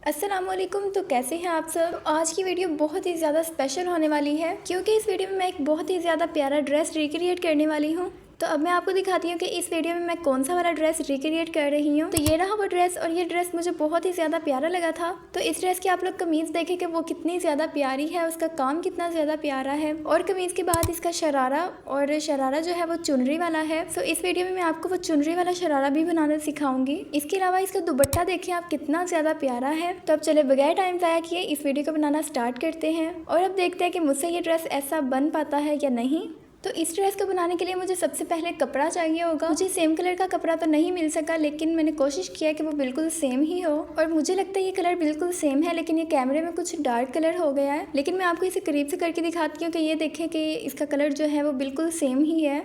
अस्सलामुअलैकुम। तो कैसे हैं आप सब। आज की वीडियो बहुत ही ज़्यादा स्पेशल होने वाली है क्योंकि इस वीडियो में मैं एक बहुत ही ज़्यादा प्यारा ड्रेस रिक्रिएट करने वाली हूँ। तो अब मैं आपको दिखाती हूँ कि इस वीडियो में मैं कौन सा वाला ड्रेस रिक्रिएट कर रही हूँ। तो ये रहा वो ड्रेस और ये ड्रेस मुझे बहुत ही ज़्यादा प्यारा लगा था। तो इस ड्रेस की आप लोग कमीज़ देखें कि वो कितनी ज़्यादा प्यारी है, उसका काम कितना ज़्यादा प्यारा है और कमीज़ के बाद इसका शरारा, और शरारा जो है वो चुनरी वाला है। तो इस वीडियो में मैं आपको वो चुनरी वाला शरारा भी बनाना सिखाऊंगी। इसके अलावा इसका दुपट्टा देखिए आप कितना ज़्यादा प्यारा है। तो अब चले बगैर टाइम ज़ाया किए इस वीडियो को बनाना स्टार्ट करते हैं और अब देखते हैं कि मुझसे ये ड्रेस ऐसा बन पाता है या नहीं। तो इस ड्रेस को बनाने के लिए मुझे सबसे पहले कपड़ा चाहिए होगा। मुझे सेम कलर का कपड़ा तो नहीं मिल सका, लेकिन मैंने कोशिश किया कि वो बिल्कुल सेम ही हो और मुझे लगता है ये कलर बिल्कुल सेम है, लेकिन ये कैमरे में कुछ डार्क कलर हो गया है। लेकिन मैं आपको इसे करीब से करके दिखाती हूँ कि ये देखें कि इसका कलर जो है वो बिल्कुल सेम ही है।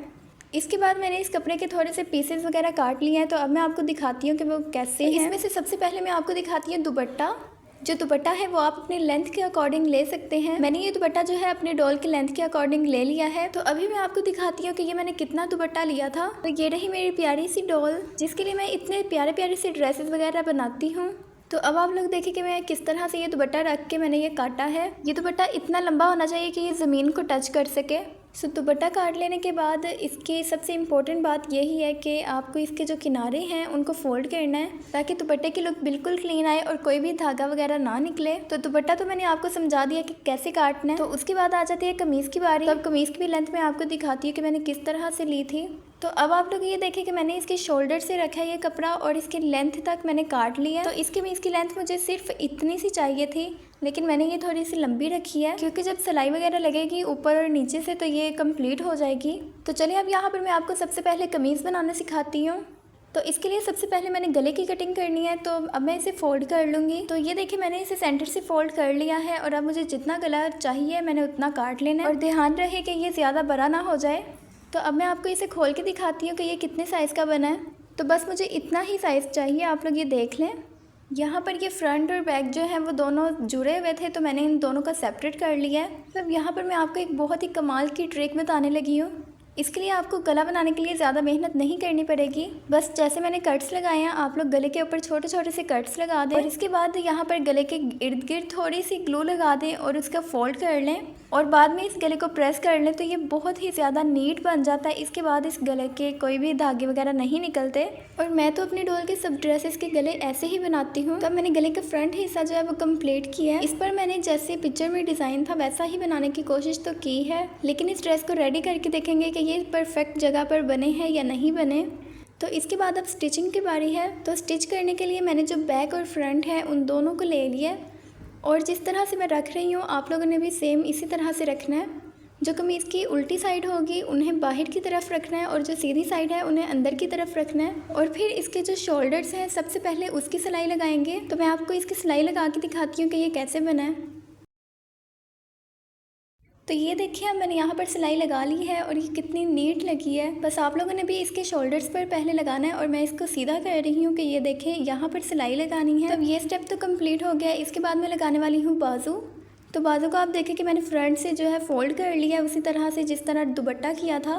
इसके बाद मैंने इस कपड़े के थोड़े से पीसेस वगैरह काट लिए हैं। तो अब मैं आपको दिखाती हूँ कि वो कैसे हैं। इसमें से सबसे पहले मैं आपको दिखाती हूँ दुपट्टा। जो दुपट्टा है वो आप अपने लेंथ के अकॉर्डिंग ले सकते हैं। मैंने ये दुपट्टा जो है अपने डॉल के लेंथ के अकॉर्डिंग ले लिया है। तो अभी मैं आपको दिखाती हूँ कि ये मैंने कितना दुपट्टा लिया था। तो ये रही मेरी प्यारी सी डॉल जिसके लिए मैं इतने प्यारे प्यारे से ड्रेसेस वगैरह बनाती हूँ। तो अब आप लोग देखें कि मैं किस तरह से ये दुपट्टा रख के मैंने ये काटा है। ये दुपट्टा इतना लंबा होना चाहिए कि ये ज़मीन को टच कर सके। सो दुपट्टा काट लेने के बाद इसकी सबसे इम्पोर्टेंट बात यही है कि आपको इसके जो किनारे हैं उनको फोल्ड करना है ताकि दुपट्टे की लुक बिल्कुल क्लीन आए और कोई भी धागा वगैरह ना निकले। तो दुपट्टा तो मैंने आपको समझा दिया कि कैसे काटना है। तो उसके बाद आ जाती है कमीज़ की बारी। तब कमीज़ की भी लेंथ मैं आपको दिखाती हूँ कि मैंने किस तरह से ली थी। तो अब आप लोग ये देखें कि मैंने इसके शोल्डर से रखा है ये कपड़ा और इसकी लेंथ तक मैंने काट लिया। तो इसकी कमीज़ की लेंथ मुझे सिर्फ इतनी सी चाहिए थी, लेकिन मैंने ये थोड़ी सी लंबी रखी है क्योंकि जब सिलाई वगैरह लगेगी ऊपर और नीचे से तो ये कंप्लीट हो जाएगी। तो चलिए अब यहाँ पर मैं आपको सबसे पहले कमीज़ बनाना सिखाती हूँ। तो इसके लिए सबसे पहले मैंने गले की कटिंग करनी है। तो अब मैं इसे फोल्ड कर लूँगी। तो ये देखिए मैंने इसे सेंटर से फोल्ड कर लिया है और अब मुझे जितना गला चाहिए मैंने उतना काट लेना है और ध्यान रहे कि ये ज़्यादा बड़ा ना हो जाए। तो अब मैं आपको इसे खोल के दिखाती हूँ कि ये कितने साइज़ का बना है। तो बस मुझे इतना ही साइज़ चाहिए, आप लोग ये देख लें। यहाँ पर ये फ्रंट और बैक जो है वो दोनों जुड़े हुए थे तो मैंने इन दोनों का सेपरेट कर लिया है। अब यहाँ पर मैं आपको एक बहुत ही कमाल की ट्रिक बताने लगी हूँ। इसके लिए आपको गला बनाने के लिए ज़्यादा मेहनत नहीं करनी पड़ेगी। बस जैसे मैंने कट्स लगाए हैं आप लोग गले के ऊपर छोटे छोटे से कट्स लगा दें और इसके बाद यहाँ पर गले के इर्द गिर्द थोड़ी सी ग्लू लगा दें और उसका फोल्ड कर लें और बाद में इस गले को प्रेस कर लें। तो ये बहुत ही ज़्यादा नीट बन जाता है। इसके बाद इस गले के कोई भी धागे वगैरह नहीं निकलते। और मैं तो अपने डॉल के सब ड्रेसेस के गले ऐसे ही बनाती हूँ। तो मैंने गले का फ्रंट हिस्सा जो है वो कंप्लीट किया है। इस पर मैंने जैसे पिक्चर में डिज़ाइन था वैसा ही बनाने की कोशिश तो की है, लेकिन इस ड्रेस को रेडी करके देखेंगे कि ये परफेक्ट जगह पर बने हैं या नहीं बने। तो इसके बाद अब स्टिचिंग की बारी है। तो स्टिच करने के लिए मैंने जो बैक और फ्रंट है उन दोनों को ले लिया और जिस तरह से मैं रख रही हूँ आप लोगों ने भी सेम इसी तरह से रखना है। जो कमीज़ की उल्टी साइड होगी उन्हें बाहर की तरफ रखना है और जो सीधी साइड है उन्हें अंदर की तरफ रखना है। और फिर इसके जो शोल्डर्स हैं सबसे पहले उसकी सिलाई लगाएंगे। तो मैं आपको इसकी सिलाई लगा के दिखाती हूँ कि ये कैसे बना है। तो ये देखिए मैंने यहाँ पर सिलाई लगा ली है और ये कितनी नीट लगी है। बस आप लोगों ने भी इसके शोल्डर्स पर पहले लगाना है और मैं इसको सीधा कर रही हूँ कि ये देखें यहाँ पर सिलाई लगानी है। तब ये स्टेप तो कंप्लीट हो गया। इसके बाद मैं लगाने वाली हूँ बाजू। तो बाजू को आप देखें कि मैंने फ्रंट से जो है फोल्ड कर लिया उसी तरह से जिस तरह दुपट्टा किया था।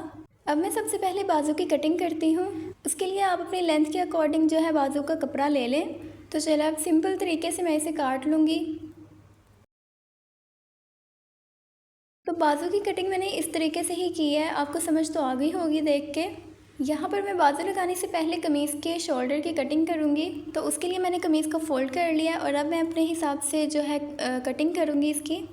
अब मैं सबसे पहले बाजू की कटिंग करती हूँ। उसके लिए आप अपने लेंथ के अकॉर्डिंग जो है बाजू का कपड़ा ले लें। तो चलो अब सिंपल तरीके से मैं इसे काट लूँगी। तो बाजू की कटिंग मैंने इस तरीके से ही की है, आपको समझ तो आ गई होगी देख के। यहाँ पर मैं बाजू लगाने से पहले कमीज़ के शोल्डर की कटिंग करूँगी। तो उसके लिए मैंने कमीज़ को फोल्ड कर लिया और अब मैं अपने हिसाब से जो है कटिंग करूँगी इसकी।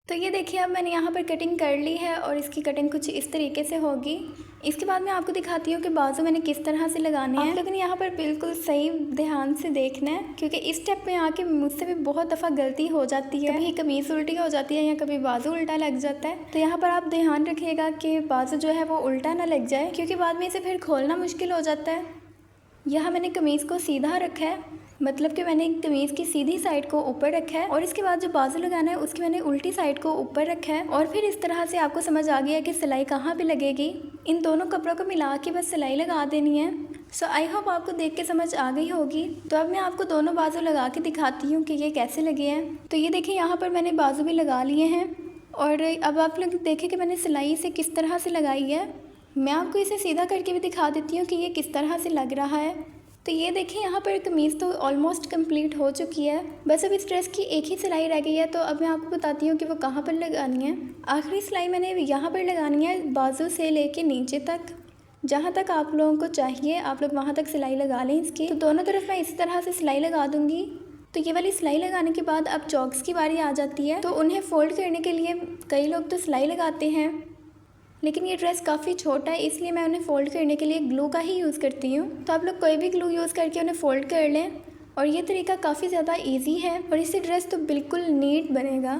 तो ये देखिए अब मैंने यहाँ पर कटिंग कर ली है और इसकी कटिंग कुछ इस तरीके से होगी। इसके बाद मैं आपको दिखाती हूँ कि बाजू मैंने किस तरह से लगाने हैं। आप लोगों ने यहाँ पर बिल्कुल सही ध्यान से देखना है क्योंकि इस स्टेप में आके मुझसे भी बहुत दफ़ा गलती हो जाती है। कभी कमीज़ उल्टी हो जाती है या कभी बाजू उल्टा लग जाता है। तो यहाँ पर आप ध्यान रखिएगा कि बाजू जो है वो उल्टा ना लग जाए क्योंकि बाद में इसे फिर खोलना मुश्किल हो जाता है। यहाँ मैंने कमीज़ को सीधा रखा है, मतलब कि मैंने कमीज़ की सीधी साइड को ऊपर रखा है और इसके बाद जो बाजू लगाना है उसकी मैंने उल्टी साइड को ऊपर रखा है। और फिर इस तरह से आपको समझ आ गया कि सिलाई कहाँ पे लगेगी। इन दोनों कपड़ों को मिला के बस सिलाई लगा देनी है। सो आई होप आपको देख के समझ आ गई होगी। तो अब मैं आपको दोनों बाजू लगा के दिखाती हूँ कि ये कैसे लगे हैं। तो ये देखिए यहाँ पर मैंने बाजू भी लगा लिए हैं और अब आप लोग देखें कि मैंने सिलाई से किस तरह से लगाई है। मैं आपको इसे सीधा करके भी दिखा देती हूँ कि ये किस तरह से लग रहा है। तो ये देखिए यहाँ पर कमीज़ तो ऑलमोस्ट कंप्लीट हो चुकी है, बस अब इस ड्रेस की एक ही सिलाई रह गई है। तो अब मैं आपको बताती हूँ कि वो कहाँ पर लगानी है। आखिरी सिलाई मैंने यहाँ पर लगानी है, बाजू से लेके नीचे तक, जहाँ तक आप लोगों को चाहिए आप लोग वहाँ तक सिलाई लगा लें इसकी। तो दोनों तरफ मैं इसी तरह से सिलाई लगा दूँगी। तो ये वाली सिलाई लगाने के बाद अब चॉक्स की बारी आ जाती है। तो उन्हें फोल्ड करने के लिए कई लोग तो सिलाई लगाते हैं, लेकिन ये ड्रेस काफ़ी छोटा है इसलिए मैं उन्हें फ़ोल्ड करने के लिए ग्लू का ही यूज़ करती हूँ। तो आप लोग कोई भी ग्लू यूज़ करके उन्हें फ़ोल्ड कर लें, और ये तरीका काफ़ी ज़्यादा इजी है और इससे ड्रेस तो बिल्कुल नीट बनेगा।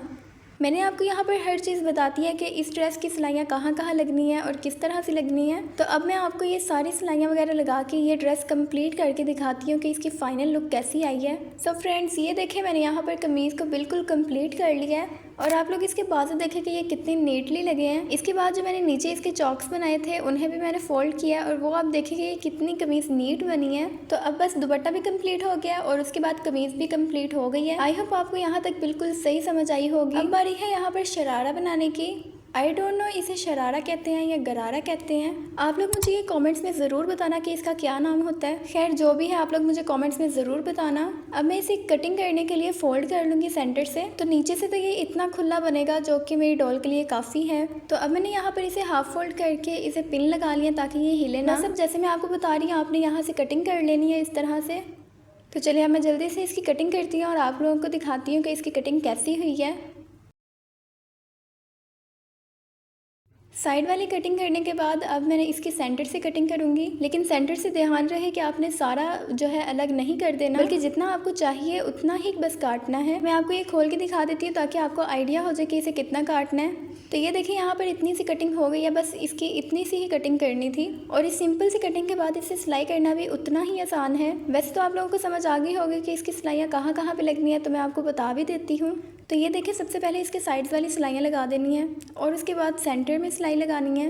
मैंने आपको यहाँ पर हर चीज़ बताती है कि इस ड्रेस की सिलाइयाँ कहाँ कहाँ लगनी है और किस तरह से लगनी है। तो अब मैं आपको ये सारी सिलाइयाँ वगैरह लगा के ये ड्रेस कंप्लीट करके दिखाती हूँ कि इसकी फ़ाइनल लुक कैसी आई है। सो फ्रेंड्स, ये देखें मैंने यहाँ पर कमीज़ को बिल्कुल कंप्लीट कर लिया है, और आप लोग इसके बाजू देखें कि ये कितने नीटली लगे हैं। इसके बाद जो मैंने नीचे इसके चॉक्स बनाए थे उन्हें भी मैंने फोल्ड किया, और वो आप देखेंगे ये कितनी कमीज़ नीट बनी है। तो अब बस दुपट्टा भी कंप्लीट हो गया और उसके बाद कमीज़ भी कंप्लीट हो गई है। आई होप आपको यहाँ तक बिल्कुल सही समझ आई होगी। अब बारी है यहाँ पर शरारा बनाने की। आई डोंट नो इसे शरारा कहते हैं या गरारा कहते हैं। आप लोग मुझे ये कमेंट्स में ज़रूर बताना कि इसका क्या नाम होता है। खैर जो भी है आप लोग मुझे कमेंट्स में ज़रूर बताना। अब मैं इसे कटिंग करने के लिए फ़ोल्ड कर लूँगी सेंटर से। तो नीचे से तो ये इतना खुला बनेगा जो कि मेरी डॉल के लिए काफ़ी है। तो अब मैंने यहाँ पर इसे हाफ फोल्ड करके इसे पिन लगा लिया ताकि ये हिले ना। सब जैसे मैं आपको बता रही हूँ आपने यहाँ से कटिंग कर लेनी है इस तरह से। तो चलिए अब मैं जल्दी से इसकी कटिंग करती हूँ और आप लोगों को दिखाती हूँ कि इसकी कटिंग कैसी हुई है। साइड वाली कटिंग करने के बाद अब मैंने इसकी सेंटर से कटिंग करूँगी, लेकिन सेंटर से ध्यान रहे कि आपने सारा जो है अलग नहीं कर देना, बल्कि जितना आपको चाहिए उतना ही बस काटना है। मैं आपको ये खोल के दिखा देती हूँ ताकि आपको आइडिया हो जाए कि इसे कितना काटना है। तो ये देखिए यहाँ पर इतनी सी कटिंग हो गई है, बस इसकी इतनी सी ही कटिंग करनी थी। और इस सिंपल सी कटिंग के बाद इसे सिलाई करना भी उतना ही आसान है। वैसे तो आप लोगों को समझ आ गई होगी कि इसकी सिलाइयाँ कहाँ कहाँ पे लगनी है, तो मैं आपको बता भी देती हूँ। तो ये देखिए सबसे पहले इसके साइड्स वाली सिलाइयाँ लगा देनी है और उसके बाद सेंटर में सिलाई लगानी है।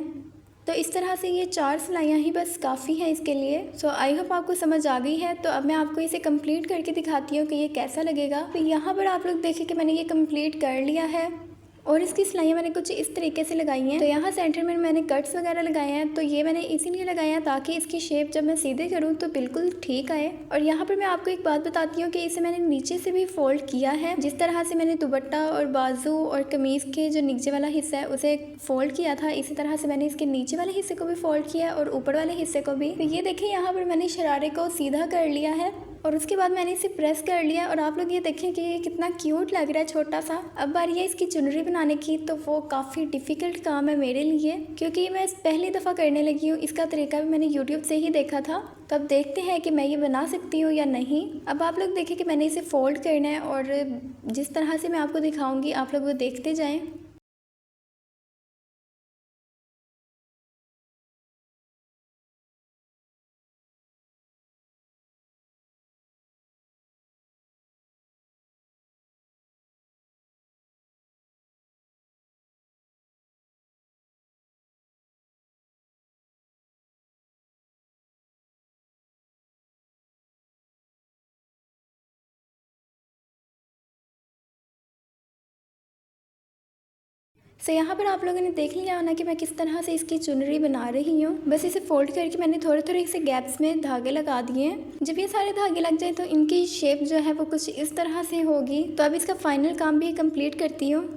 तो इस तरह से ये 4 सिलाइयाँ ही बस काफ़ी हैं इसके लिए। सो आई होप आपको समझ आ गई है। तो अब मैं आपको इसे कंप्लीट करके दिखाती हूँ कि ये कैसा लगेगा। तो यहाँ पर आप लोग देखें कि मैंने ये कंप्लीट कर लिया है और इसकी सिलाइयाँ मैंने कुछ इस तरीके से लगाई हैं। तो यहाँ सेंटर में मैंने कट्स वगैरह लगाए हैं। तो ये मैंने इसीलिए लगाए हैं ताकि इसकी शेप जब मैं सीधे करूँ तो बिल्कुल ठीक आए। और यहाँ पर मैं आपको एक बात बताती हूँ कि इसे मैंने नीचे से भी फोल्ड किया है। जिस तरह से मैंने दुपट्टा और बाजू और कमीज़ के जो नीचे वाला हिस्सा है उसे फोल्ड किया था, इसी तरह से मैंने इसके नीचे वाले हिस्से को भी फोल्ड किया और ऊपर वाले हिस्से को भी। तो ये देखिए यहाँ पर मैंने शरारे को सीधा कर लिया है और उसके बाद मैंने इसे प्रेस कर लिया। और आप लोग ये देखें कि ये कितना क्यूट लग रहा है छोटा सा। अब बारी है इसकी चुनरी बनाने की। तो वो काफ़ी डिफ़िकल्ट काम है मेरे लिए, क्योंकि मैं पहली दफ़ा करने लगी हूँ। इसका तरीका भी मैंने यूट्यूब से ही देखा था। तो अब देखते हैं कि मैं ये बना सकती हूँ या नहीं। अब आप लोग देखें कि मैंने इसे फोल्ड करना है और जिस तरह से मैं आपको दिखाऊँगी आप लोग वो देखते जाएँ। यहाँ पर आप लोगों ने देख लिया होना कि मैं किस तरह से इसकी चुनरी बना रही हूँ। बस इसे फोल्ड करके मैंने थोड़े थोड़े इसे गैप्स में धागे लगा दिए हैं। जब ये सारे धागे लग जाए तो इनकी शेप जो है वो कुछ इस तरह से होगी। तो अब इसका फाइनल काम भी कंप्लीट करती हूँ।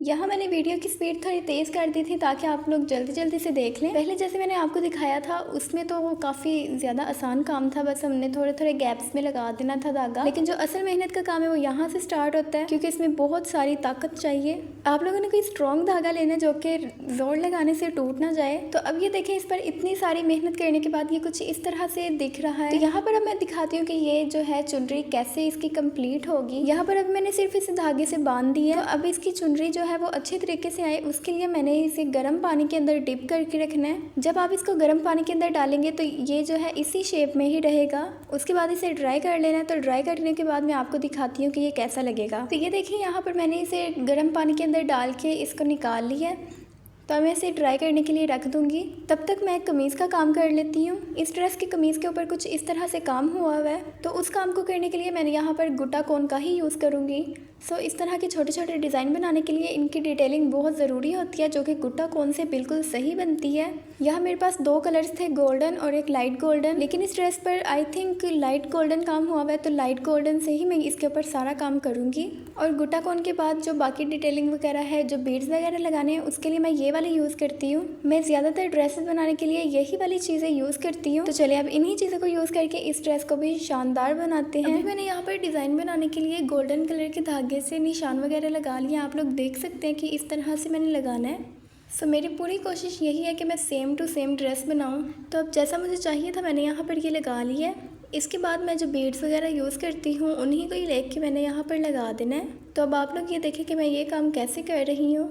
यहाँ मैंने वीडियो की स्पीड थोड़ी तेज़ कर दी थी ताकि आप लोग जल्दी जल्दी से देख लें। पहले जैसे मैंने आपको दिखाया था उसमें तो वो काफ़ी ज़्यादा आसान काम था, बस हमने थोड़े थोड़े गैप्स में लगा देना था धागा। लेकिन जो असल मेहनत का काम है वो यहाँ से स्टार्ट होता है, क्योंकि इसमें बहुत सारी ताकत चाहिए। आप लोगों ने कोई स्ट्रॉन्ग धागा लेना जो कि जोर लगाने से टूट ना जाए। तो अब ये देखें, इस पर इतनी सारी मेहनत करने के बाद ये कुछ इस तरह से दिख रहा है। तो यहाँ पर अब मैं दिखाती हूँ कि ये जो है चुनरी कैसे इसकी कंप्लीट होगी। यहाँ पर अब मैंने सिर्फ इस धागे से बांध दी है। तो अब इसकी चुनरी जो है वो अच्छे तरीके से आए उसके लिए मैंने इसे गर्म पानी के अंदर डिप करके रखना है। जब आप इसको गर्म पानी के अंदर डालेंगे तो ये जो है इसी शेप में ही रहेगा। उसके बाद इसे ड्राई कर लेना है। तो ड्राई करने के बाद मैं आपको दिखाती हूँ कि ये कैसा लगेगा। तो ये देखिए यहाँ पर मैंने इसे गर्म पानी के अंदर डाल के इसको निकाल लिया है। तो मैं इसे ड्राई करने के लिए रख दूंगी। तब तक मैं कमीज़ का काम कर लेती हूँ। इस ड्रेस की कमीज़ के ऊपर कुछ इस तरह से काम हुआ है, तो उस काम को करने के लिए मैंने यहाँ पर गुट्टा कोन का ही यूज़ करूँगी। सो इस तरह के छोटे छोटे डिज़ाइन बनाने के लिए इनकी डिटेलिंग बहुत ज़रूरी होती है, जो कि गुट्टा कोन से बिल्कुल सही बनती है। यहाँ मेरे पास 2 कलर्स थे, गोल्डन और एक लाइट गोल्डन, लेकिन इस ड्रेस पर आई थिंक लाइट गोल्डन काम हुआ है, तो लाइट गोल्डन से ही मैं इसके ऊपर सारा काम करूँगी। और गुट्टा कोन के बाद जो बाकी डिटेलिंग वगैरह है, जो बीड्स वगैरह लगाने हैं, उसके लिए मैं ये वाली यूज़ करती हूँ। मैं ज़्यादातर ड्रेसेस बनाने के लिए यही वाली चीज़ें यूज़ करती हूँ। तो चलिए अब इन्हीं चीज़ों को यूज़ करके इस ड्रेस को भी शानदार बनाते हैं। अभी मैंने यहाँ पर डिज़ाइन बनाने के लिए गोल्डन कलर के धागे से निशान वगैरह लगा लिए। आप लोग देख सकते हैं कि इस तरह से मैंने लगाना है। सो मेरी पूरी कोशिश यही है कि मैं सेम टू सेम ड्रेस बनाऊं। तो अब जैसा मुझे चाहिए था मैंने यहाँ पर ये लगा लिया है। इसके बाद मैं जो बीड्स वगैरह यूज़ करती हूँ उन्हीं को ही लेके मैंने यहाँ पर लगा देना है। तो अब आप लोग ये देखें कि मैं ये काम कैसे कर रही हूँ।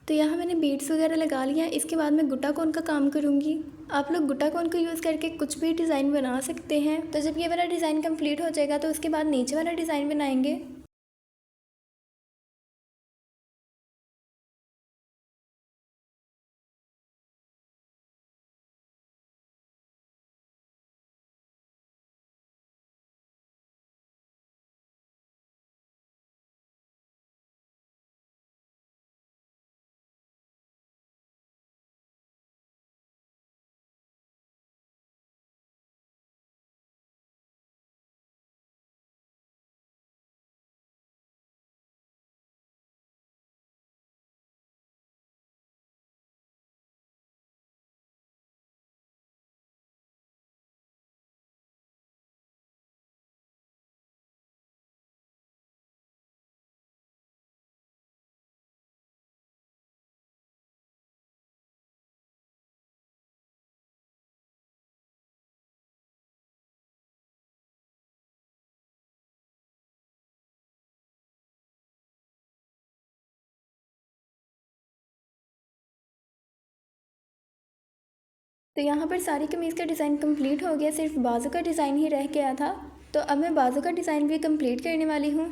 तो यहाँ मैंने बीड्स वगैरह लगा लिया है। इसके बाद मैं गुट्टा कोन का काम करूँगी। आप लोग गुट्टा कोन को यूज़ करके कुछ भी डिज़ाइन बना सकते हैं। तो जब ये वाला डिज़ाइन कंप्लीट हो जाएगा तो उसके बाद नीचे वाला डिज़ाइन बनाएंगे। तो यहाँ पर सारी कमीज़ का डिज़ाइन कंप्लीट हो गया, सिर्फ बाजू का डिज़ाइन ही रह गया था। तो अब मैं बाजू का डिज़ाइन भी कंप्लीट करने वाली हूँ।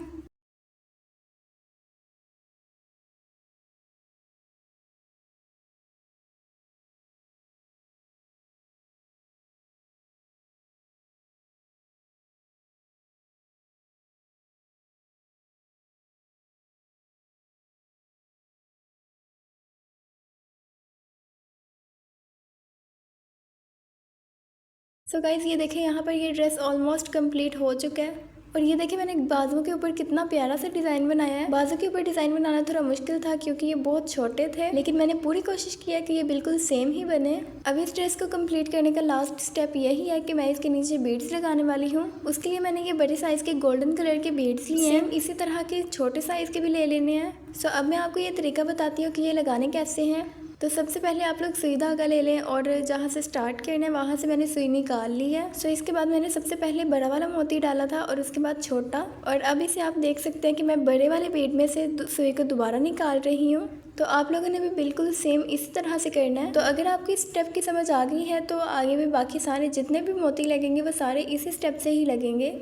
सो गाइज़ ये देखें यहाँ पर ये ड्रेस ऑलमोस्ट कंप्लीट हो चुका है। और ये देखिए मैंने बाजुओं के ऊपर कितना प्यारा सा डिज़ाइन बनाया है। बाजू के ऊपर डिज़ाइन बनाना थोड़ा मुश्किल था क्योंकि ये बहुत छोटे थे, लेकिन मैंने पूरी कोशिश किया कि ये बिल्कुल सेम ही बने। अब इस ड्रेस को कंप्लीट करने का लास्ट स्टेप यही है कि मैं इसके नीचे बीड्स लगाने वाली हूँ। उसके लिए मैंने ये बड़े साइज़ के गोल्डन कलर के बीड्स लिए हैं। इसी तरह के छोटे साइज़ के भी ले लेने हैं। सो अब मैं आपको ये तरीका बताती हूँ कि ये लगाने कैसे हैं। तो सबसे पहले आप लोग सुई धागा ले लें और जहाँ से स्टार्ट करना है वहाँ से मैंने सुई निकाल ली है। सो इसके बाद मैंने सबसे पहले बड़ा वाला मोती डाला था और उसके बाद छोटा, और अब इसे आप देख सकते हैं कि मैं बड़े वाले बीड में से सुई को दोबारा निकाल रही हूँ। तो आप लोगों ने भी बिल्कुल सेम इस तरह से करना है। तो अगर आपको इस स्टेप की समझ आ गई है तो आगे भी बाकी सारे जितने भी मोती लगेंगे वो सारे इसी स्टेप से ही लगेंगे।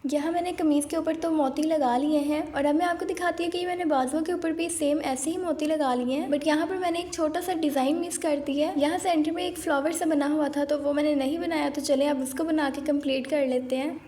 यहाँ मैंने कमीज़ के ऊपर तो मोती लगा लिए हैं और अब मैं आपको दिखाती हूँ कि मैंने बाजुओं के ऊपर भी सेम ऐसे ही मोती लगा लिए हैं। बट यहाँ पर मैंने एक छोटा सा डिज़ाइन मिस कर दिया है। यहाँ सेंटर में एक फ्लावर सा बना हुआ था तो वो मैंने नहीं बनाया, तो चले अब उसको बना के कंप्लीट कर लेते हैं।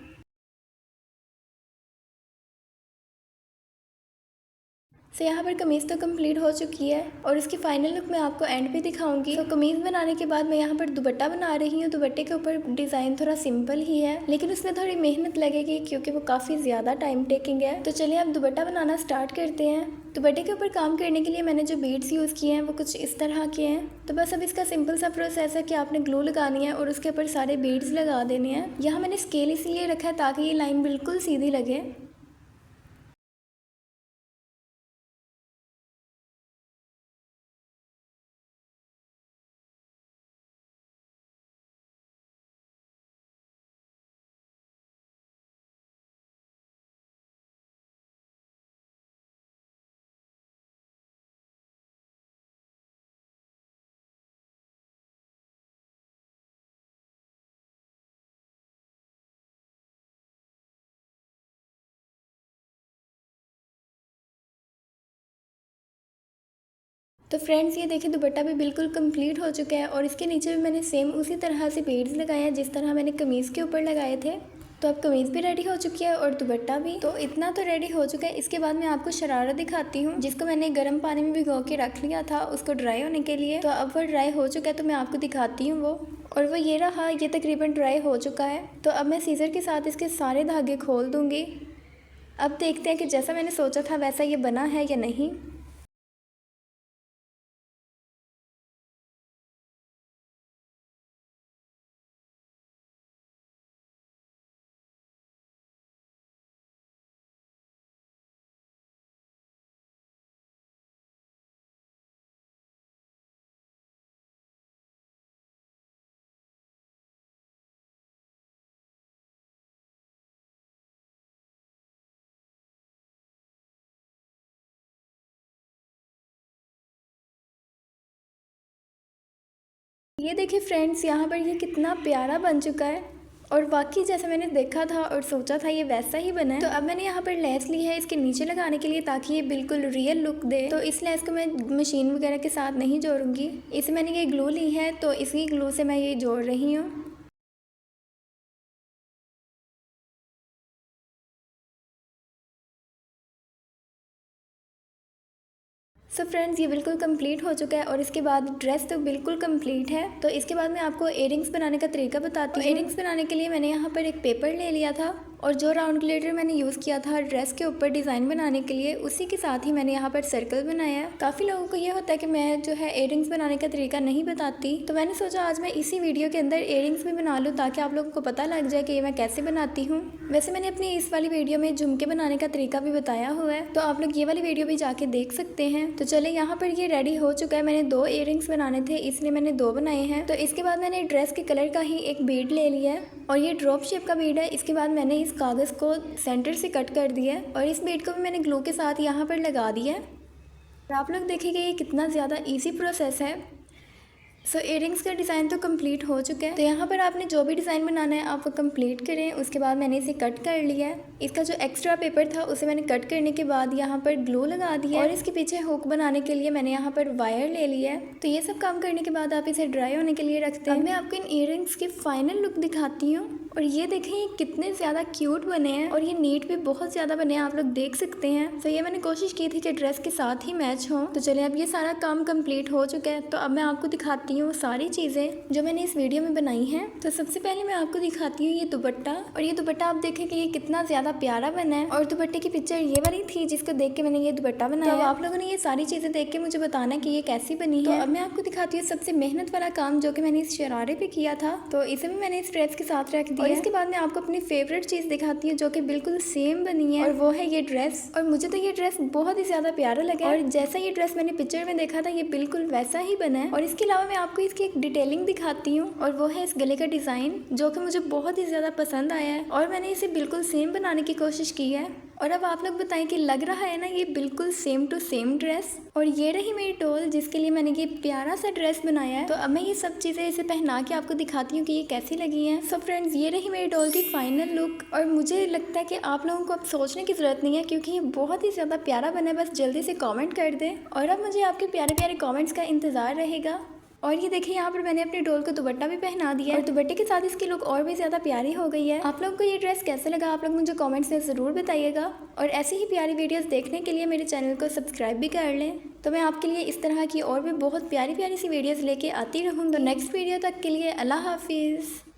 सो यहाँ पर कमीज़ तो कंप्लीट हो चुकी है और इसकी फाइनल लुक मैं आपको एंड पे दिखाऊंगी। तो कमीज़ बनाने के बाद मैं यहाँ पर दुपट्टा बना रही हूँ। दुपट्टे के ऊपर डिज़ाइन थोड़ा सिंपल ही है, लेकिन उसमें थोड़ी मेहनत लगेगी क्योंकि वो काफ़ी ज़्यादा टाइम टेकिंग है। तो चलिए अब दुपट्टा बनाना स्टार्ट करते हैं। दुपट्टे के ऊपर काम करने के लिए मैंने जो बीड्स यूज़ किए हैं वो कुछ इस तरह के हैं। तो बस अब इसका सिंपल सा प्रोसेस है कि आपने ग्लू लगानी है और उसके ऊपर सारे बीड्स लगा देने हैं। यहाँ मैंने स्केल इसलिए रखा है ताकि ये लाइन बिल्कुल सीधी लगे। तो फ्रेंड्स ये देखिए दुपट्टा भी बिल्कुल कंप्लीट हो चुका है और इसके नीचे भी मैंने सेम उसी तरह से बीड्स लगाए हैं जिस तरह मैंने कमीज़ के ऊपर लगाए थे। तो अब कमीज़ भी रेडी हो चुकी है और दुपट्टा भी। तो इतना तो रेडी हो चुका है। इसके बाद मैं आपको शरारा दिखाती हूँ जिसको मैंने गर्म पानी में भिगो के रख लिया था उसको ड्राई होने के लिए। तो अब वो ड्राई हो चुका है तो मैं आपको दिखाती हूँ वो, और वो ये रहा, ये तकरीबन ड्राई हो चुका है। तो अब मैं सीज़र के साथ इसके सारे धागे खोल दूँगी। अब देखते हैं कि जैसा मैंने सोचा था वैसा ये बना है या नहीं। ये देखिए फ्रेंड्स, यहाँ पर ये कितना प्यारा बन चुका है और वाकई जैसा मैंने देखा था और सोचा था ये वैसा ही बना है। तो अब मैंने यहाँ पर लेस ली है इसके नीचे लगाने के लिए ताकि ये बिल्कुल रियल लुक दे। तो इस लेस को मैं मशीन वगैरह के साथ नहीं जोड़ूंगी। इसे मैंने ये ग्लू ली है तो इसी ग्लू से मैं ये जोड़ रही हूँ। सो फ्रेंड्स ये बिल्कुल कंप्लीट हो चुका है और इसके बाद ड्रेस तो बिल्कुल कंप्लीट है। तो इसके बाद मैं आपको इयरिंग्स बनाने का तरीका बताती हूँ। इयरिंग्स बनाने के लिए मैंने यहाँ पर एक पेपर ले लिया था और जो राउंड ग्लिटर मैंने यूज़ किया था ड्रेस के ऊपर डिज़ाइन बनाने के लिए, उसी के साथ ही मैंने यहाँ पर सर्कल बनाया है। काफ़ी लोगों को ये होता है कि मैं जो है इयरिंग्स बनाने का तरीका नहीं बताती, तो मैंने सोचा आज मैं इसी वीडियो के अंदर इयरिंग्स भी बना लूँ ताकि आप लोगों को पता लग जाए कि ये मैं कैसे बनाती हूँ। वैसे मैंने अपनी इस वाली वीडियो में झुमके बनाने का तरीका भी बताया हुआ है, तो आप लोग ये वाली वीडियो भी जाके देख सकते हैं। तो चले, यहाँ पर ये रेडी हो चुका है। मैंने 2 इयरिंग्स बनाने थे इसलिए मैंने 2 बनाए हैं। तो इसके बाद मैंने ड्रेस के कलर का ही एक बीड ले लिया है और ये ड्रॉप शेप का बीड है। इसके बाद मैंने इस कागज़ को सेंटर से कट कर दिया है और इस बीड को भी मैंने ग्लू के साथ यहाँ पर लगा दिया है। और आप लोग देखेंगे ये कितना ज़्यादा इजी प्रोसेस है। सो इयरिंग्स का डिज़ाइन तो कंप्लीट हो चुका है। तो यहाँ पर आपने जो भी डिज़ाइन बनाना है आप वो कंप्लीट करें। उसके बाद मैंने इसे कट कर लिया है। इसका जो एक्स्ट्रा पेपर था उसे मैंने कट करने के बाद यहाँ पर ग्लू लगा दिया और इसके पीछे हुक बनाने के लिए मैंने यहाँ पर वायर ले लिया है। तो ये सब काम करने के बाद आप इसे ड्राई होने के लिए रखते हैं। मैं आपको इन इयरिंग्स की फाइनल लुक दिखाती हूँ और ये देखें ये कितने ज़्यादा क्यूट बने हैं और ये नीट भी बहुत ज़्यादा बने हैं, आप लोग देख सकते हैं। तो ये मैंने कोशिश की थी कि ड्रेस के साथ ही मैच हो। तो चलिए अब ये सारा काम कंप्लीट हो चुका है। तो अब मैं आपको दिखाती हूँ सारी चीज़ें जो मैंने इस वीडियो में बनाई हैं। तो सबसे पहले मैं आपको दिखाती हूँ ये दुपट्टा, और ये दुपट्टा आप देखें कि ये कितना ज़्यादा प्यारा बना है। और दुपट्टे की पिक्चर ये वाली थी जिसको देख के मैंने ये दुपट्टा बनाया। तो आप लोगों ने ये सारी चीज़ें देख के मुझे बताना कि ये कैसी बनी है। तो अब मैं आपको दिखाती हूँ सबसे मेहनत वाला काम जो कि मैंने इस शरारे पे किया था। तो इसे भी मैंने इस ड्रेस के साथ रख दिया और इसके बाद मैं आपको अपनी फेवरेट चीज़ दिखाती हूँ जो कि बिल्कुल सेम बनी है और वो है ये ड्रेस। और मुझे तो ये ड्रेस बहुत ही ज़्यादा प्यारा लगा और जैसा ये ड्रेस मैंने पिक्चर में देखा था ये बिल्कुल वैसा ही बना है। और इसके अलावा मैं आपको इसकी एक डिटेलिंग दिखाती हूँ और वो है इस गले का डिज़ाइन जो कि मुझे बहुत ही ज़्यादा पसंद आया है और मैंने इसे बिल्कुल सेम बनाने की कोशिश की है। और अब आप लोग बताएं कि लग रहा है ना ये बिल्कुल सेम टू सेम ड्रेस। और ये रही मेरी डॉल जिसके लिए मैंने ये प्यारा सा ड्रेस बनाया है। तो अब मैं ये सब चीज़ें इसे पहना के आपको दिखाती हूँ कि ये कैसी लगी हैं। सो फ्रेंड्स ये रही मेरी डॉल की फाइनल लुक और मुझे लगता है कि आप लोगों को अब सोचने की ज़रूरत नहीं है क्योंकि ये बहुत ही ज़्यादा प्यारा बना है। बस जल्दी से कॉमेंट कर दें और अब मुझे आपके प्यारे प्यारे कॉमेंट्स का इंतज़ार रहेगा। और ये देखिए यहाँ पर मैंने अपने डॉल को दुपट्टा भी पहना दिया है और दुपट्टे के साथ इसकी लुक और भी ज़्यादा प्यारी हो गई है। आप लोगों को ये ड्रेस कैसे लगा आप लोग मुझे कमेंट्स में ज़रूर बताइएगा और ऐसी ही प्यारी वीडियोस देखने के लिए मेरे चैनल को सब्सक्राइब भी कर लें। तो मैं आपके लिए इस तरह की और भी बहुत प्यारी प्यारी सी वीडियोज़ लेके आती रहूँगी। तो नेक्स्ट वीडियो तक के लिए अल्लाह हाफिज़।